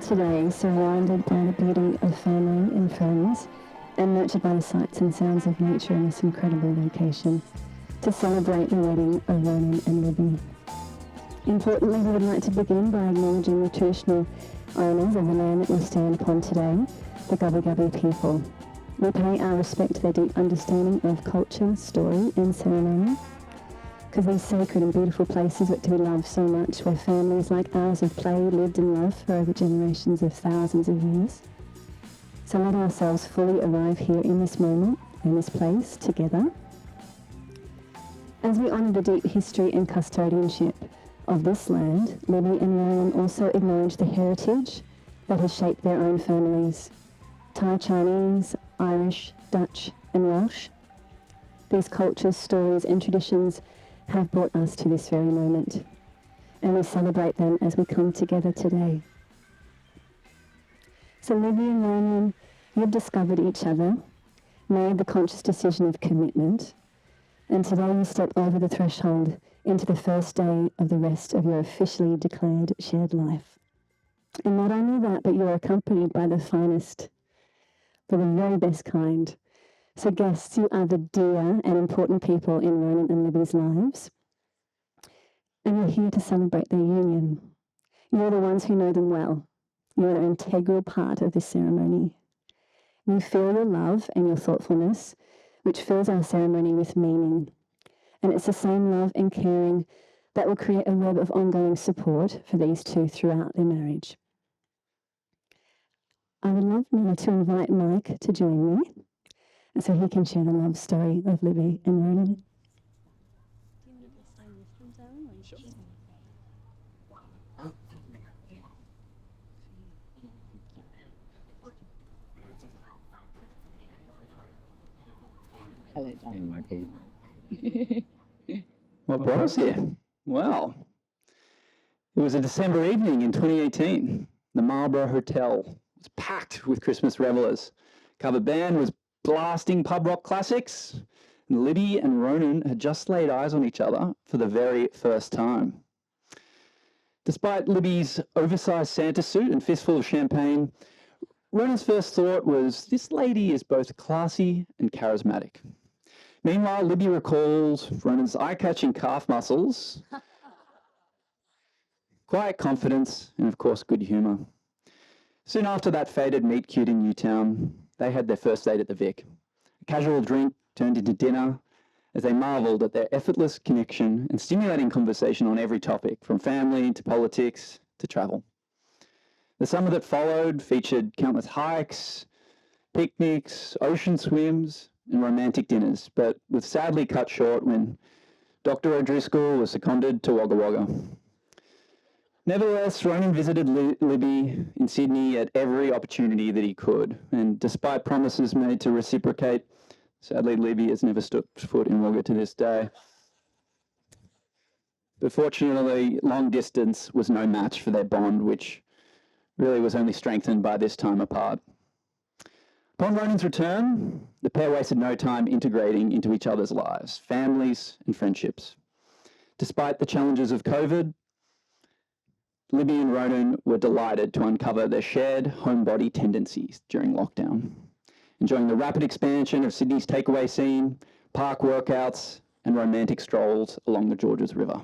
today, surrounded by the beauty of family and friends, and nurtured by the sights and sounds of nature in this incredible location, to celebrate the wedding of Ronan and Libby. Importantly, we would like to begin by acknowledging the traditional owners of the land that we stand upon today, the Gubbi Gubbi people. We pay our respect to their deep understanding of culture, story and ceremony, because these sacred and beautiful places that we love so much, where families like ours have played, lived and loved for over generations of thousands of years. So let ourselves fully arrive here in this moment, in this place, together. As we honour the deep history and custodianship of this land, Libby and Ronan also acknowledge the heritage that has shaped their own families. Thai, Chinese, Irish, Dutch and Welsh. These cultures, stories and traditions have brought us to this very moment, and we celebrate them as we come together today. So Libby and Ronan, you've discovered each other, made the conscious decision of commitment, and today you step over the threshold into the first day of the rest of your officially declared shared life. And not only that, but you're accompanied by the finest, for the very best kind. So guests, you are the dear and important people in Ronan and Libby's lives, and you're here to celebrate their union. You're the ones who know them well. You're an integral part of this ceremony. We feel your love and your thoughtfulness, which fills our ceremony with meaning. And it's the same love and caring that will create a web of ongoing support for these two throughout their marriage. I would love now to invite Mike to join me, so he can share the love story of Libby and Ronan. Hello, John. What brought us here? Well, it was a December evening in 2018. The Marlborough Hotel was packed with Christmas revelers. Covered band was blasting pub rock classics, and Libby and Ronan had just laid eyes on each other for the very first time. Despite Libby's oversized Santa suit and fistful of champagne, Ronan's first thought was, this lady is both classy and charismatic. Meanwhile, Libby recalls Ronan's eye-catching calf muscles, quiet confidence, and of course, good humour. Soon after that fated meet-cute in Newtown, they had their first date at the Vic. A casual drink turned into dinner as they marvelled at their effortless connection and stimulating conversation on every topic, from family to politics to travel. The summer that followed featured countless hikes, picnics, ocean swims, and romantic dinners, but was sadly cut short when Dr. O'Driscoll was seconded to Wagga Wagga. Nevertheless, Ronan visited Libby in Sydney at every opportunity that he could, and despite promises made to reciprocate, sadly Libby has never stepped foot in Wagga to this day. But fortunately, long distance was no match for their bond, which really was only strengthened by this time apart. Upon Ronan's return, the pair wasted no time integrating into each other's lives, families and friendships. Despite the challenges of COVID, Libby and Ronan were delighted to uncover their shared homebody tendencies during lockdown, enjoying the rapid expansion of Sydney's takeaway scene, park workouts, and romantic strolls along the Georges River.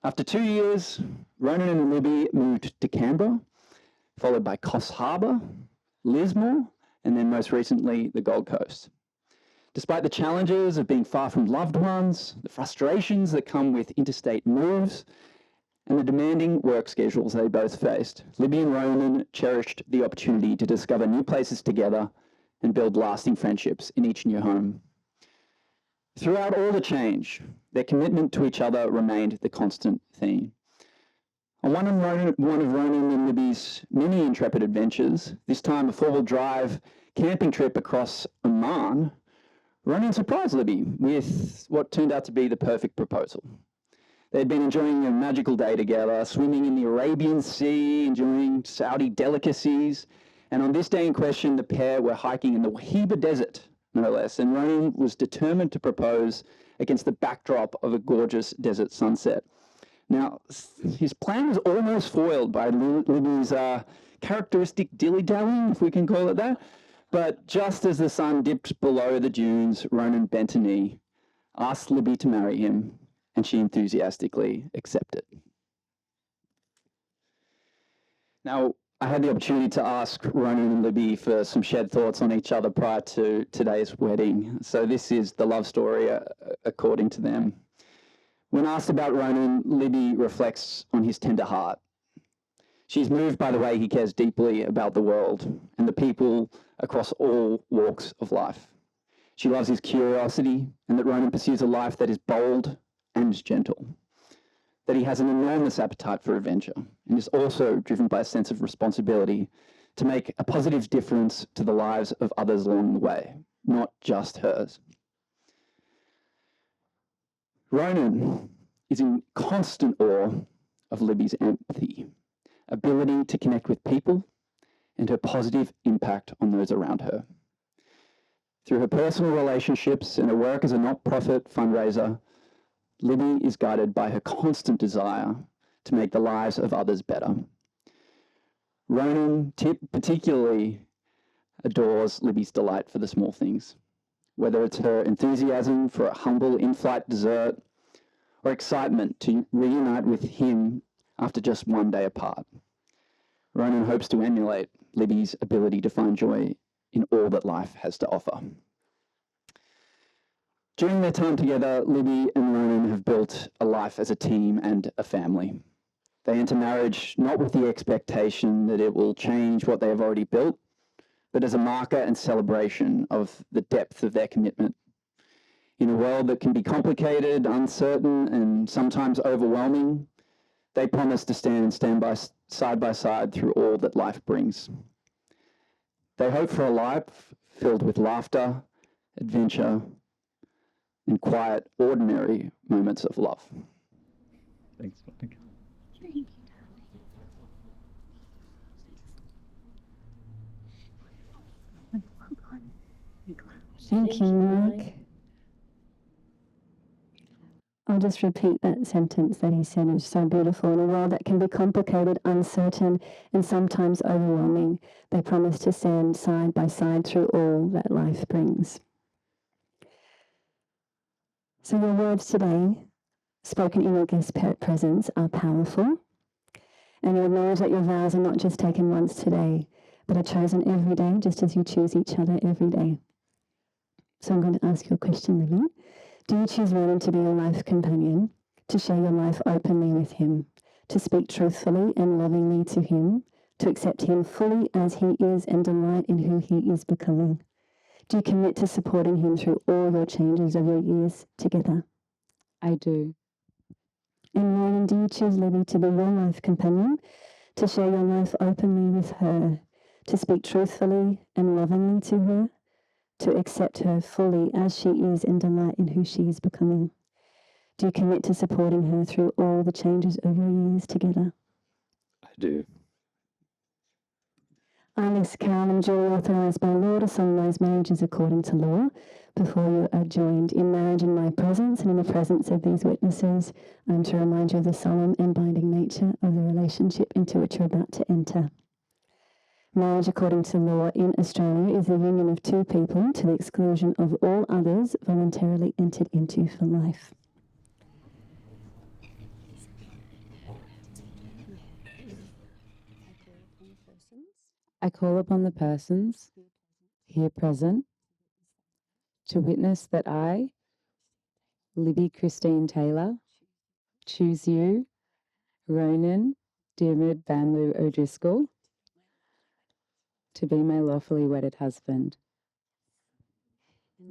After 2 years, Ronan and Libby moved to Canberra, followed by Coffs Harbour, Lismore, and then most recently, the Gold Coast. Despite the challenges of being far from loved ones, the frustrations that come with interstate moves, and the demanding work schedules they both faced, Libby and Ronan cherished the opportunity to discover new places together and build lasting friendships in each new home. Throughout all the change, their commitment to each other remained the constant theme. On one of Ronan and Libby's many intrepid adventures, this time a four-wheel drive camping trip across Oman, Ronan surprised Libby with what turned out to be the perfect proposal. They'd been enjoying a magical day together, swimming in the Arabian Sea, enjoying Saudi delicacies, and on this day in question, the pair were hiking in the Wahiba Desert, no less, and Ronan was determined to propose against the backdrop of a gorgeous desert sunset. Now, his plan was almost foiled by Libby's characteristic dilly-dallying, if we can call it that. But just as the sun dipped below the dunes, Ronan bent a knee, asked Libby to marry him, and she enthusiastically accepted. Now, I had the opportunity to ask Ronan and Libby for some shared thoughts on each other prior to today's wedding. So this is the love story according to them. When asked about Ronan, Libby reflects on his tender heart. She's moved by the way he cares deeply about the world and the people across all walks of life. She loves his curiosity and that Ronan pursues a life that is bold and gentle, that he has an enormous appetite for adventure and is also driven by a sense of responsibility to make a positive difference to the lives of others along the way, not just hers. Ronan is in constant awe of Libby's empathy, ability to connect with people, and her positive impact on those around her. Through her personal relationships and her work as a not-profit fundraiser, Libby is guided by her constant desire to make the lives of others better. Ronan particularly adores Libby's delight for the small things, whether it's her enthusiasm for a humble in-flight dessert or excitement to reunite with him after just one day apart. Ronan hopes to emulate Libby's ability to find joy in all that life has to offer. During their time together, Libby and Ronan have built a life as a team and a family. They enter marriage not with the expectation that it will change what they have already built, but as a marker and celebration of the depth of their commitment. In a world that can be complicated, uncertain, and sometimes overwhelming, they promise to stand side by side through all that life brings. They hope for a life filled with laughter, adventure, and quiet, ordinary moments of love. Thanks, Mike. Thank you, Mark. I'll just repeat that sentence that he said. It's so beautiful. In a world that can be complicated, uncertain, and sometimes overwhelming, they promise to stand side by side through all that life brings. So your words today, spoken in your guest presence, are powerful. And you acknowledge that your vows are not just taken once today, but are chosen every day, just as you choose each other every day. So I'm going to ask you a question, Libby. Do you choose Ronan to be your life companion, to share your life openly with him, to speak truthfully and lovingly to him, to accept him fully as he is and delight in who he is becoming? Do you commit to supporting him through all your changes of your years together? I do. And Ronan, do you choose Libby to be your life companion, to share your life openly with her, to speak truthfully and lovingly to her, to accept her fully as she is and delight in who she is becoming? Do you commit to supporting her through all the changes of your years together? I do. I, Miss Carol, am duly authorised by law to solemnise marriages according to law. Before you are joined in marriage in my presence and in the presence of these witnesses, I am to remind you of the solemn and binding nature of the relationship into which you're about to enter. Marriage according to law in Australia is the union of two people to the exclusion of all others voluntarily entered into for life. I call upon the persons here present to witness that I, Libby Christine Taylor, choose you, Ronan Diarmuid Banlu O'Driscoll, to be my lawfully wedded husband. I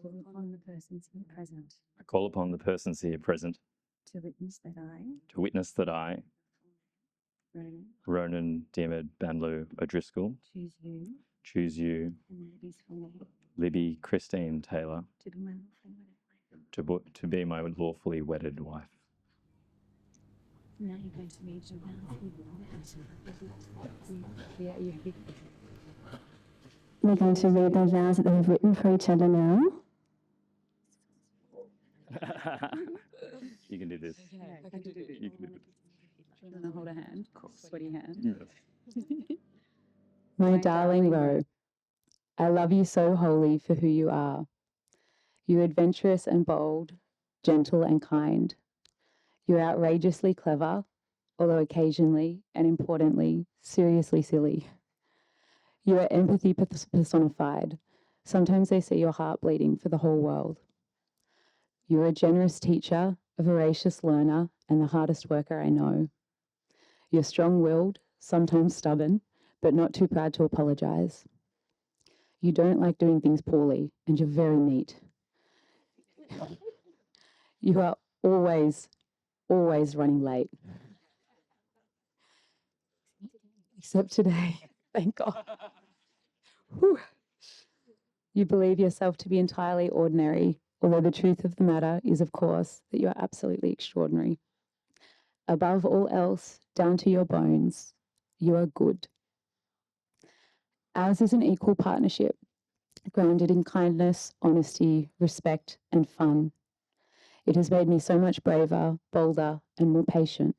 call upon the persons here present I call upon the persons here present to witness that I, Ronan Diarmuid Banlu O'Driscoll, choose you, choose you, Libby Christine Taylor, to be my lawfully wedded wife. Now you're going to read your vows. We're going to read the vows that they've written for each other now. You can do this. Okay, I can do this. You can do this. Do you want to hold a hand? Sweaty hand. Yes. My darling Ro, I love you so wholly for who you are. You're adventurous and bold, gentle and kind. You're outrageously clever, although occasionally, and importantly, seriously silly. You are empathy personified. Sometimes they see your heart bleeding for the whole world. You're a generous teacher, a voracious learner, and the hardest worker I know. You're strong-willed, sometimes stubborn, but not too proud to apologize. You don't like doing things poorly, and you're very neat. You are always running late. Except today, thank God. Whew. You believe yourself to be entirely ordinary, although the truth of the matter is, of course, that you are absolutely extraordinary. Above all else, down to your bones, you are good. Ours is an equal partnership, grounded in kindness, honesty, respect, and fun. It has made me so much braver, bolder, and more patient.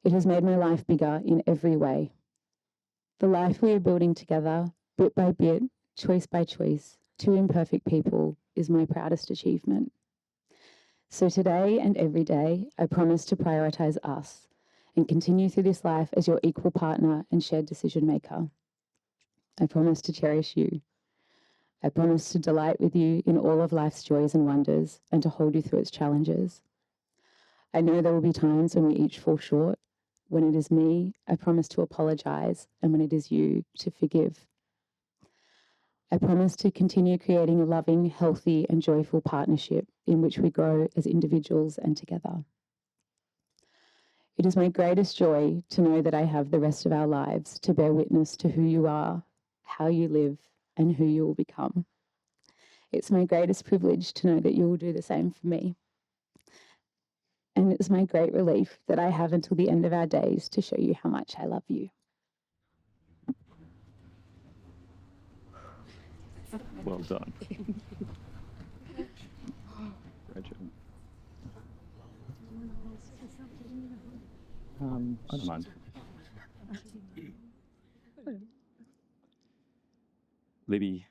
It has made my life bigger in every way. The life we are building together, bit by bit, choice by choice, two imperfect people, is my proudest achievement. So today and every day, I promise to prioritize us and continue through this life as your equal partner and shared decision maker. I promise to cherish you. I promise to delight with you in all of life's joys and wonders and to hold you through its challenges. I know there will be times when we each fall short. When it is me, I promise to apologize, and when it is you, to forgive. I promise to continue creating a loving, healthy, and joyful partnership in which we grow as individuals and together. It is my greatest joy to know that I have the rest of our lives to bear witness to who you are, how you live, and who you will become. It's my greatest privilege to know that you will do the same for me. And it's my great relief that I have until the end of our days to show you how much I love you. Well done. Great job. I don't mind. Libby,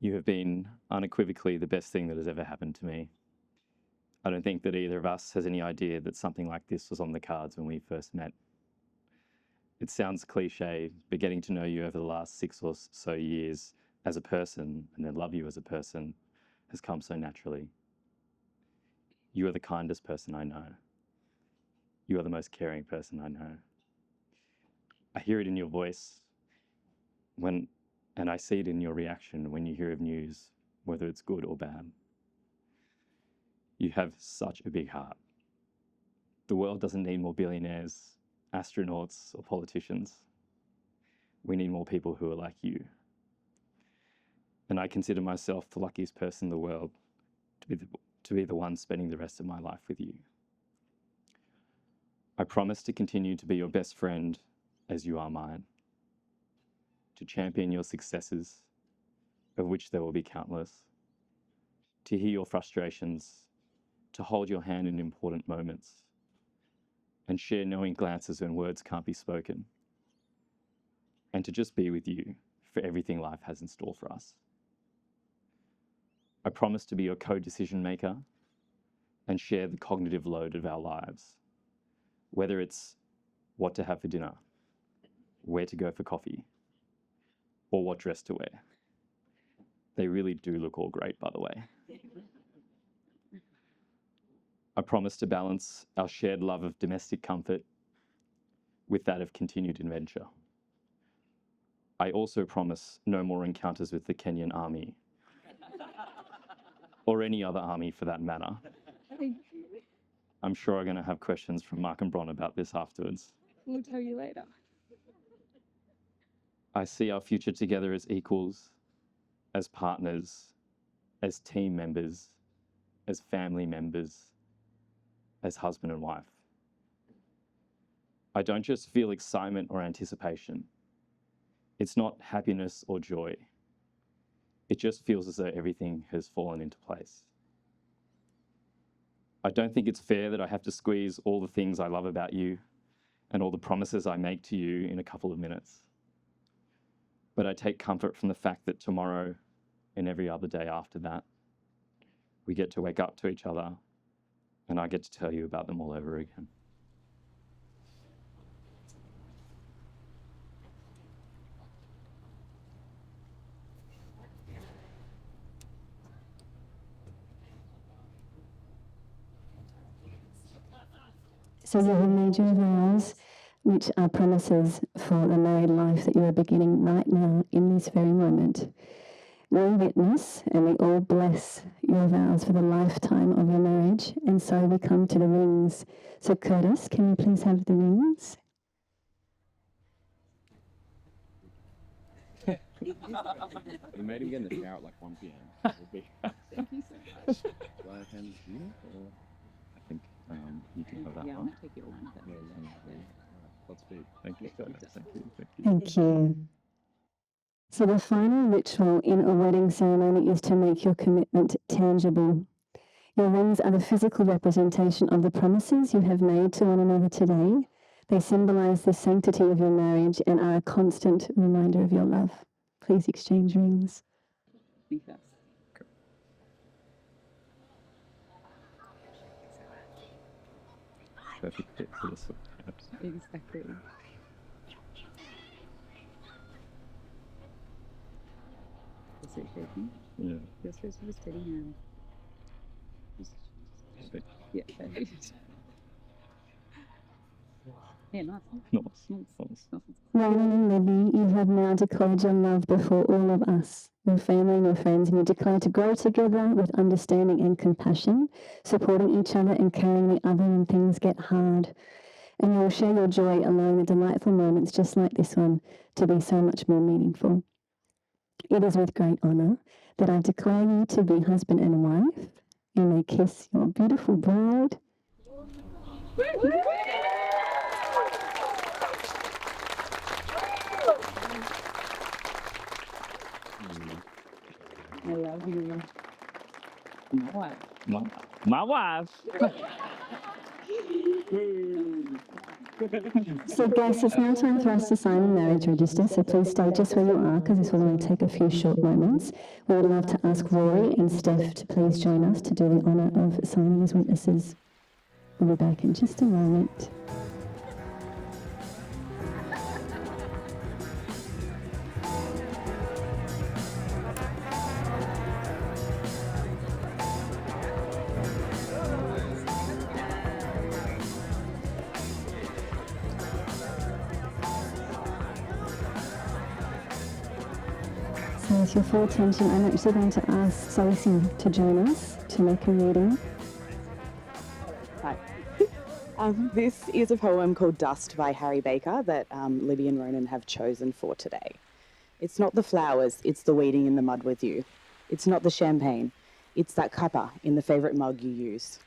you have been unequivocally the best thing that has ever happened to me. I don't think that either of us has any idea that something like this was on the cards when we first met. It sounds cliche, but getting to know you over the last 6 or so years as a person and then love you as a person has come so naturally. You are the kindest person I know. You are the most caring person I know. I hear it in your voice and I see it in your reaction when you hear of news, whether it's good or bad. You have such a big heart. The world doesn't need more billionaires, astronauts, or politicians. We need more people who are like you. And I consider myself the luckiest person in the world to be the one spending the rest of my life with you. I promise to continue to be your best friend as you are mine, to champion your successes, of which there will be countless, to hear your frustrations, to hold your hand in important moments, and share knowing glances when words can't be spoken, and to just be with you for everything life has in store for us. I promise to be your co-decision maker and share the cognitive load of our lives, whether it's what to have for dinner, where to go for coffee, or what dress to wear. They really do look all great, by the way. I promise to balance our shared love of domestic comfort with that of continued adventure. I also promise no more encounters with the Kenyan army, or any other army for that matter. I'm sure I'm going to have questions from Mark and Bron about this afterwards. We'll tell you later. I see our future together as equals, as partners, as team members, as family members, as husband and wife. I don't just feel excitement or anticipation. It's not happiness or joy. It just feels as though everything has fallen into place. I don't think it's fair that I have to squeeze all the things I love about you and all the promises I make to you in a couple of minutes. But I take comfort from the fact that tomorrow and every other day after that, we get to wake up to each other and I get to tell you about them all over again. So you have made your vows, which are promises for the married life that you are beginning right now in this very moment. We witness and we all bless your vows for the lifetime of your marriage. And so we come to the rings. So Curtis, can we please have the rings? We made him get in the shower at like 1 p.m. Thank you so much. Do I hand this to you? Or? I think you can have that Yeah, one. I'll take your one. Godspeed. Thank you. Thank you. Thank you. So the final ritual in a wedding ceremony is to make your commitment tangible. Your rings are the physical representation of the promises you have made to one another today. They symbolize the sanctity of your marriage and are a constant reminder of your love. Please exchange rings. Me first. Perfect fit for this one. Exactly. Is it shaking? Yeah. You're supposed to have a steady hand. Perfect. Yeah, perfect. Yeah, nice. Nice. Ronan and Libby, you have now declared your love before all of us, your family and your friends, and you declare to grow together with understanding and compassion, supporting each other and carrying the other when things get hard. And you will share your joy, allowing the delightful moments just like this one to be so much more meaningful. It is with great honour that I declare you to be husband and wife. You may kiss your beautiful bride. I love you. My wife. My wife. So guests, it's now time for us to sign the marriage register, so please stay just where you are because this will only take a few short moments. We would love to ask Rory and Steph to please join us to do the honour of signing as witnesses. We'll be back in just a moment. So with your full attention, I'm actually going to ask Stacey to join us to make a reading. Hi. This is a poem called Dust by Harry Baker that Libby and Ronan have chosen for today. It's not the flowers, it's the weeding in the mud with you. It's not the champagne, it's that cuppa in the favourite mug you use.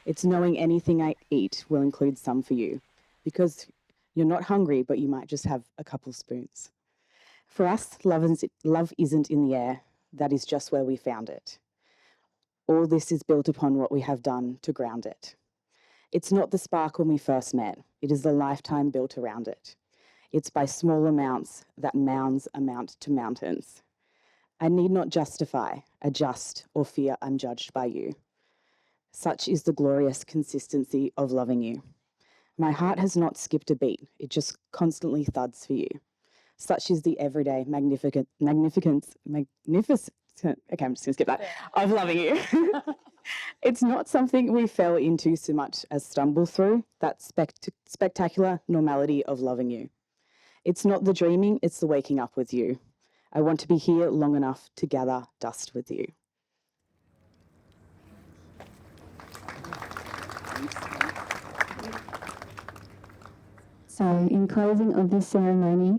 It's knowing anything I eat will include some for you, because you're not hungry, but you might just have a couple spoons. For us, love isn't in the air, that is just where we found it. All this is built upon what we have done to ground it. It's not the spark when we first met, it is the lifetime built around it. It's by small amounts that mounds amount to mountains. I need not justify, adjust, or fear I'm judged by you. Such is the glorious consistency of loving you. My heart has not skipped a beat, it just constantly thuds for you. Such is the everyday magnificence, okay, I'm just going to skip that, of loving you. It's not something we fell into so much as stumble through, that spectacular normality of loving you. It's not the dreaming, it's the waking up with you. I want to be here long enough to gather dust with you. So in closing of this ceremony,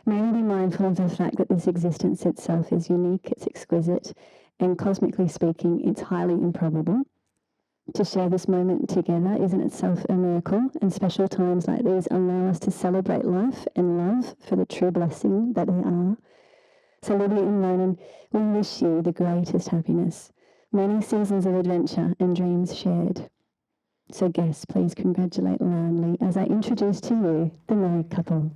may we be mindful of the fact that this existence itself is unique, it's exquisite, and cosmically speaking, it's highly improbable. To share this moment together is in itself a miracle, and special times like these allow us to celebrate life and love for the true blessing that they are. So Libby and Ronan, we wish you the greatest happiness, many seasons of adventure and dreams shared. So guests, please congratulate loudly as I introduce to you the married couple.